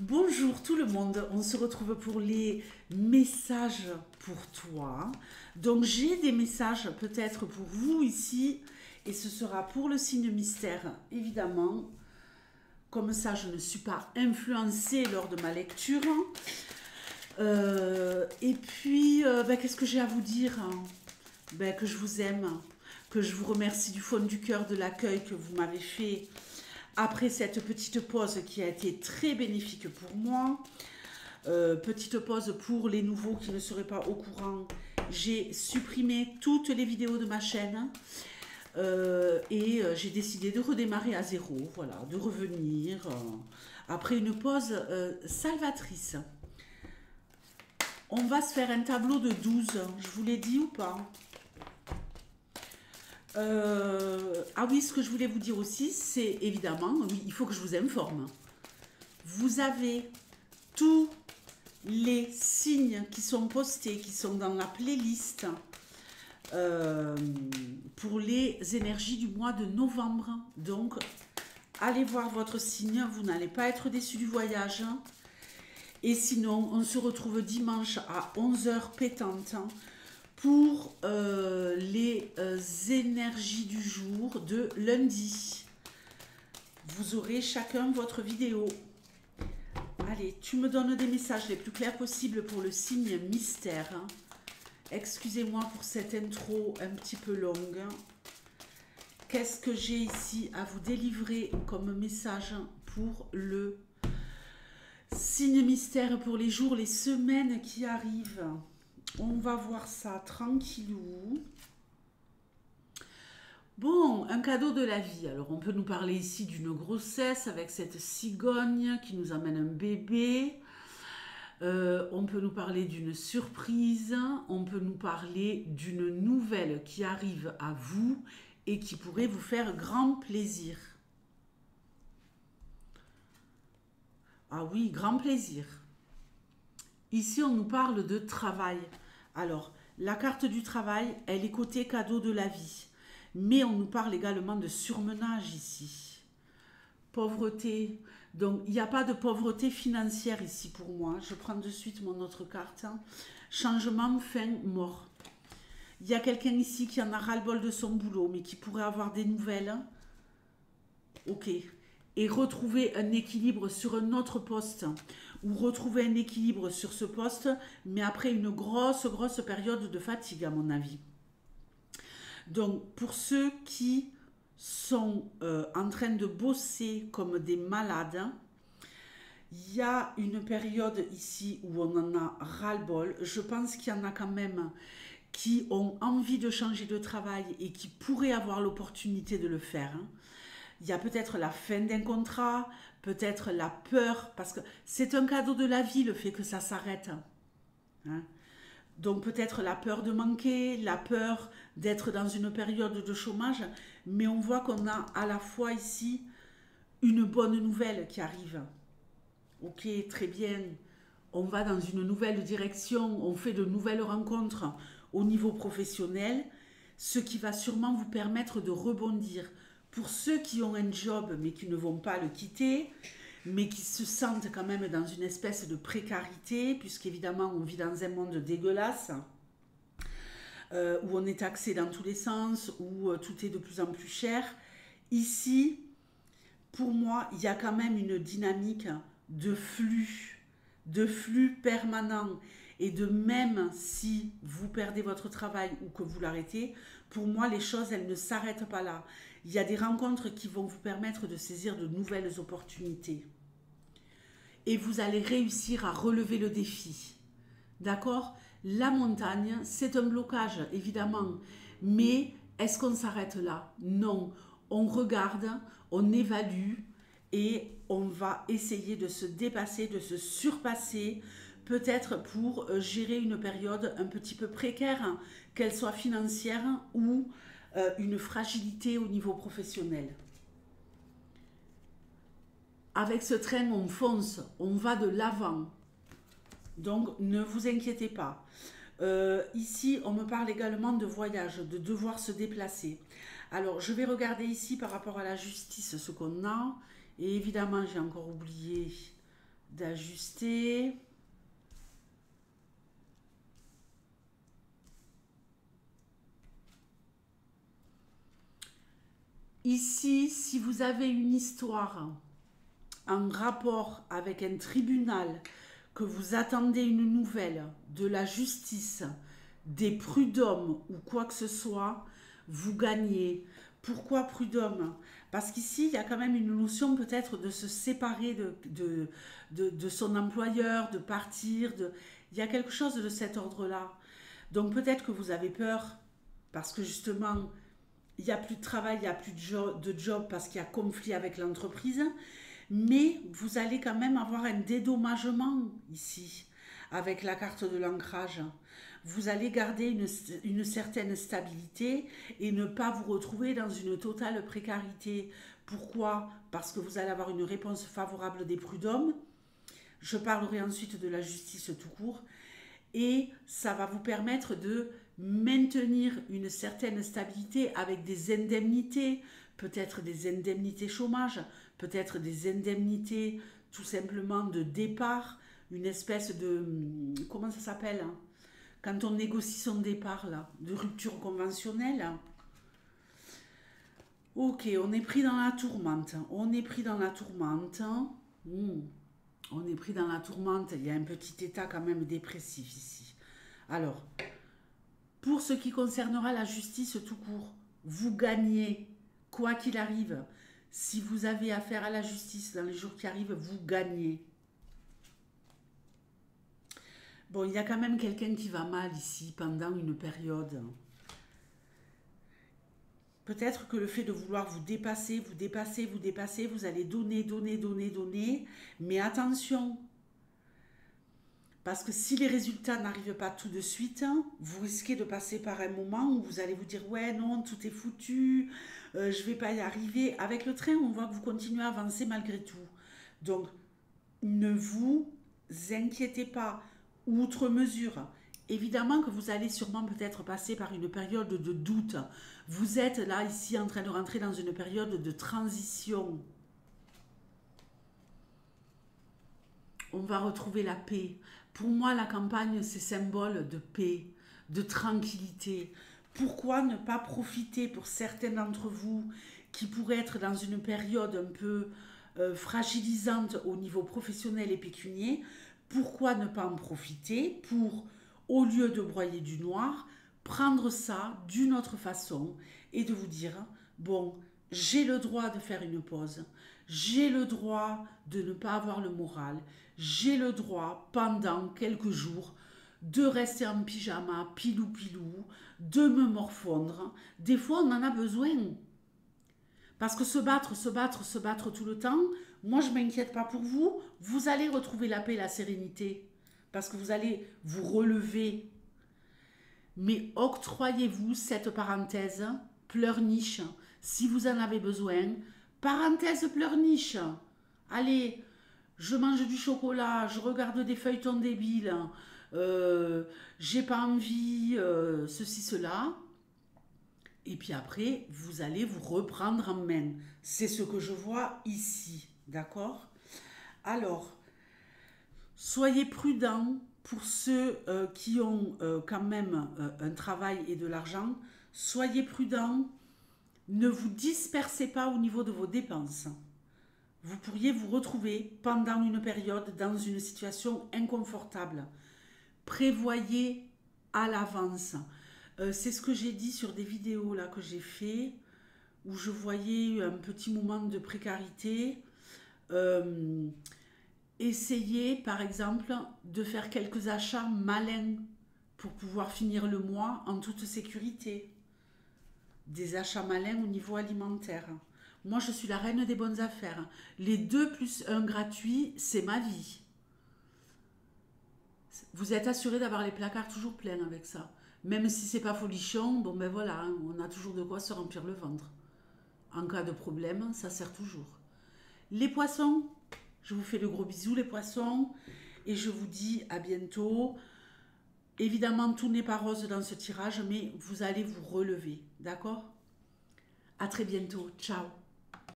Bonjour tout le monde, on se retrouve pour les messages pour toi. Donc j'ai des messages peut-être pour vous ici et ce sera pour le signe mystère évidemment. Comme ça je ne suis pas influencée lors de ma lecture. Et puis qu'est-ce que j'ai à vous dire? Que je vous aime, que je vous remercie du fond du cœur de l'accueil que vous m'avez fait après cette petite pause qui a été très bénéfique pour moi. Petite pause pour les nouveaux qui ne seraient pas au courant. J'ai supprimé toutes les vidéos de ma chaîne et j'ai décidé de redémarrer à zéro, voilà, de revenir après une pause salvatrice. On va se faire un tableau de 12, je vous l'ai dit ou pas? Ah oui, ce que je voulais vous dire aussi, c'est évidemment, oui, il faut que je vous informe. Vous avez tous les signes qui sont postés, qui sont dans la playlist pour les énergies du mois de novembre. Donc, allez voir votre signe, vous n'allez pas être déçus du voyage. Et sinon, on se retrouve dimanche à 11 h pétante pour les énergies du jour de lundi. Vous aurez chacun votre vidéo. Allez, tu me donnes des messages les plus clairs possibles pour le signe mystère. Excusez-moi pour cette intro un petit peu longue. Qu'est-ce que j'ai ici à vous délivrer comme message pour le signe mystère pour les jours, les semaines qui arrivent? On va voir ça tranquillou. Bon, un cadeau de la vie. Alors, on peut nous parler ici d'une grossesse avec cette cigogne qui nous amène un bébé. On peut nous parler d'une surprise. On peut nous parler d'une nouvelle qui arrive à vous et qui pourrait vous faire grand plaisir. Ah oui, grand plaisir. Ici, on nous parle de travail. Alors, la carte du travail, elle est côté cadeau de la vie. Mais on nous parle également de surmenage ici. Pauvreté. Donc, il n'y a pas de pauvreté financière ici pour moi. Je prends de suite mon autre carte. Changement, fin, mort. Il y a quelqu'un ici qui en a ras-le-bol de son boulot, mais qui pourrait avoir des nouvelles. Ok. Et retrouver un équilibre sur un autre poste. Ou retrouver un équilibre sur ce poste, mais après une grosse période de fatigue, à mon avis. Donc, pour ceux qui sont en train de bosser comme des malades, il y a une période ici où on en a ras-le-bol. Je pense qu'il y en a quand même qui ont envie de changer de travail et qui pourraient avoir l'opportunité de le faire. Il y a peut-être la fin d'un contrat, peut-être la peur, parce que c'est un cadeau de la vie le fait que ça s'arrête. Hein? Donc peut-être la peur de manquer, la peur d'être dans une période de chômage, mais on voit qu'on a à la fois ici une bonne nouvelle qui arrive. Ok, très bien, on va dans une nouvelle direction, on fait de nouvelles rencontres au niveau professionnel, ce qui va sûrement vous permettre de rebondir. Pour ceux qui ont un job mais qui ne vont pas le quitter, mais qui se sentent quand même dans une espèce de précarité, puisqu'évidemment on vit dans un monde dégueulasse, où on est taxé dans tous les sens, où tout est de plus en plus cher. Ici, pour moi, il y a quand même une dynamique de flux permanent. Et de même si vous perdez votre travail ou que vous l'arrêtez, pour moi, les choses, elles ne s'arrêtent pas là. Il y a des rencontres qui vont vous permettre de saisir de nouvelles opportunités. Et vous allez réussir à relever le défi. D'accord? La montagne, c'est un blocage, évidemment. Mais est-ce qu'on s'arrête là? Non. On regarde, on évalue et on va essayer de se dépasser, de se surpasser, peut-être pour gérer une période un petit peu précaire, qu'elle soit financière ou une fragilité au niveau professionnel. Avec ce train, on fonce, on va de l'avant. Donc, ne vous inquiétez pas. Ici, on me parle également de voyage, de devoir se déplacer. Alors, je vais regarder ici par rapport à la justice ce qu'on a. Et évidemment, j'ai encore oublié d'ajuster. Ici, si vous avez une histoire en rapport avec un tribunal, que vous attendez une nouvelle de la justice, des prud'hommes ou quoi que ce soit, vous gagnez. Pourquoi prud'homme? Parce qu'ici, il y a quand même une notion peut-être de se séparer de son employeur, de partir. Il y a quelque chose de cet ordre-là. Donc peut-être que vous avez peur parce que justement, il n'y a plus de travail, il n'y a plus de job parce qu'il y a conflit avec l'entreprise. Mais vous allez quand même avoir un dédommagement ici avec la carte de l'ancrage. Vous allez garder une certaine stabilité et ne pas vous retrouver dans une totale précarité. Pourquoi? Parce que vous allez avoir une réponse favorable des prud'hommes. Je parlerai ensuite de la justice tout court. Et ça va vous permettre de maintenir une certaine stabilité avec des indemnités, peut-être des indemnités chômage, peut-être des indemnités tout simplement de départ, une espèce de... Comment ça s'appelle, hein? Quand on négocie son départ, là, de rupture conventionnelle. Ok, on est pris dans la tourmente. On est pris dans la tourmente. On est pris dans la tourmente. Il y a un petit état quand même dépressif ici. Alors, pour ce qui concernera la justice tout court, vous gagnez, quoi qu'il arrive. Si vous avez affaire à la justice dans les jours qui arrivent, vous gagnez. Bon, il y a quand même quelqu'un qui va mal ici pendant une période. Peut-être que le fait de vouloir vous dépasser, vous allez donner. Mais attention, parce que si les résultats n'arrivent pas tout de suite, vous risquez de passer par un moment où vous allez vous dire « Ouais, non, tout est foutu, je ne vais pas y arriver ». Avec le train, on voit que vous continuez à avancer malgré tout. Donc, ne vous inquiétez pas, outre mesure. Évidemment que vous allez sûrement peut-être passer par une période de doute. Vous êtes là, ici, en train de rentrer dans une période de transition. On va retrouver la paix. Pour moi, la campagne, c'est symbole de paix, de tranquillité. Pourquoi ne pas profiter pour certains d'entre vous qui pourraient être dans une période un peu fragilisante au niveau professionnel et pécunier? Pourquoi ne pas en profiter pour, au lieu de broyer du noir, prendre ça d'une autre façon et de vous dire, bon, j'ai le droit de faire une pause, j'ai le droit de ne pas avoir le moral, j'ai le droit pendant quelques jours de rester en pyjama, pilou, de me morfondre. Des fois, on en a besoin. Parce que se battre tout le temps, moi je ne m'inquiète pas pour vous, vous allez retrouver la paix et la sérénité. Parce que vous allez vous relever. Mais octroyez-vous cette parenthèse pleurniche, si vous en avez besoin. Parenthèse pleurniche. Allez, je mange du chocolat, je regarde des feuilletons débiles, j'ai pas envie, ceci, cela. Et puis après, vous allez vous reprendre en main. C'est ce que je vois ici, d'accord? Alors, soyez prudents pour ceux qui ont quand même un travail et de l'argent. Soyez prudents, ne vous dispersez pas au niveau de vos dépenses. Vous pourriez vous retrouver pendant une période dans une situation inconfortable. Prévoyez à l'avance. C'est ce que j'ai dit sur des vidéos là que j'ai fait, où je voyais un petit moment de précarité. Essayez par exemple de faire quelques achats malins pour pouvoir finir le mois en toute sécurité. Des achats malins au niveau alimentaire. Moi je suis la reine des bonnes affaires. Les 2+1 gratuits, c'est ma vie. Vous êtes assuré d'avoir les placards toujours pleins avec ça. Même si c'est pas folichon, bon ben voilà, hein, on a toujours de quoi se remplir le ventre. En cas de problème, ça sert toujours. Les poissons, je vous fais de gros bisous les poissons et je vous dis à bientôt. Évidemment, tout n'est pas rose dans ce tirage, mais vous allez vous relever, d'accord? À très bientôt, ciao.